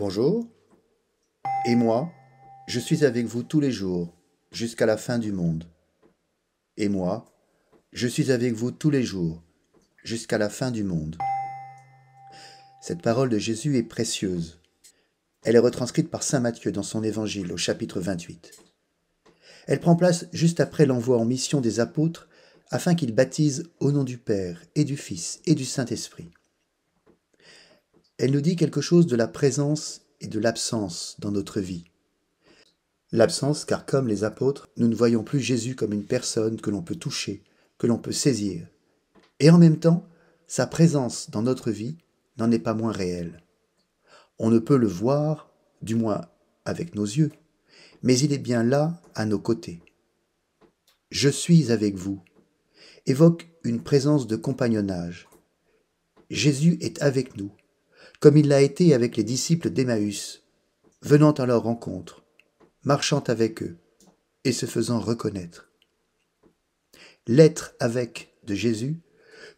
Bonjour, et moi, je suis avec vous tous les jours, jusqu'à la fin du monde. Et moi, je suis avec vous tous les jours, jusqu'à la fin du monde. Cette parole de Jésus est précieuse. Elle est retranscrite par saint Matthieu dans son évangile au chapitre 28. Elle prend place juste après l'envoi en mission des apôtres afin qu'ils baptisent au nom du Père et du Fils et du Saint-Esprit. Elle nous dit quelque chose de la présence et de l'absence dans notre vie. L'absence, car comme les apôtres, nous ne voyons plus Jésus comme une personne que l'on peut toucher, que l'on peut saisir. Et en même temps, sa présence dans notre vie n'en est pas moins réelle. On ne peut le voir, du moins avec nos yeux, mais il est bien là, à nos côtés. « Je suis avec vous » évoque une présence de compagnonnage. Jésus est avec nous, comme il l'a été avec les disciples d'Emmaüs, venant à leur rencontre, marchant avec eux et se faisant reconnaître. L'être avec de Jésus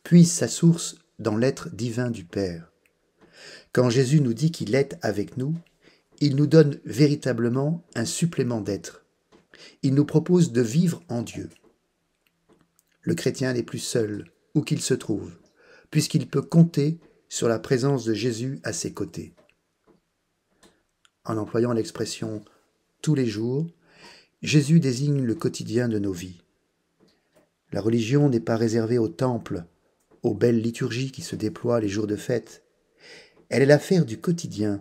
puise sa source dans l'être divin du Père. Quand Jésus nous dit qu'il est avec nous, il nous donne véritablement un supplément d'être. Il nous propose de vivre en Dieu. Le chrétien n'est plus seul, où qu'il se trouve, puisqu'il peut compter sur la présence de Jésus à ses côtés. En employant l'expression « tous les jours », Jésus désigne le quotidien de nos vies. La religion n'est pas réservée au temple, aux belles liturgies qui se déploient les jours de fête. Elle est l'affaire du quotidien,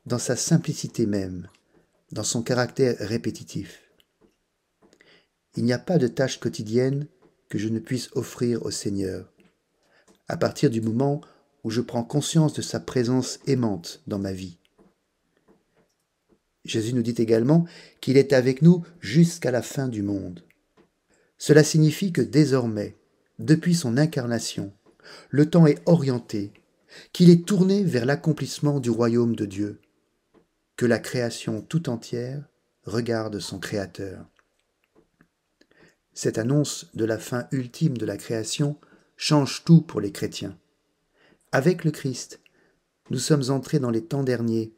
dans sa simplicité même, dans son caractère répétitif. Il n'y a pas de tâche quotidienne que je ne puisse offrir au Seigneur, à partir du moment où je prends conscience de sa présence aimante dans ma vie. Jésus nous dit également qu'il est avec nous jusqu'à la fin du monde. Cela signifie que désormais, depuis son incarnation, le temps est orienté, qu'il est tourné vers l'accomplissement du royaume de Dieu, que la création tout entière regarde son Créateur. Cette annonce de la fin ultime de la création change tout pour les chrétiens. Avec le Christ, nous sommes entrés dans les temps derniers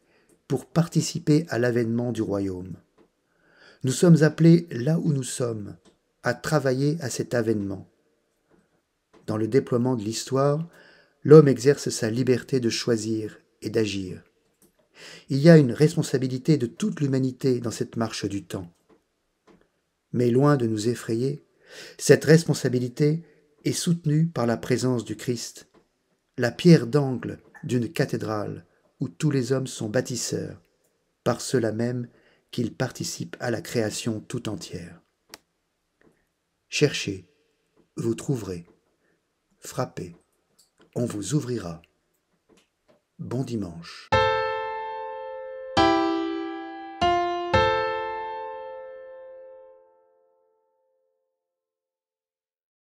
pour participer à l'avènement du royaume. Nous sommes appelés là où nous sommes, à travailler à cet avènement. Dans le déploiement de l'histoire, l'homme exerce sa liberté de choisir et d'agir. Il y a une responsabilité de toute l'humanité dans cette marche du temps. Mais loin de nous effrayer, cette responsabilité est soutenue par la présence du Christ, la pierre d'angle d'une cathédrale où tous les hommes sont bâtisseurs, par cela même qu'ils participent à la création tout entière. Cherchez, vous trouverez. Frappez, on vous ouvrira. Bon dimanche.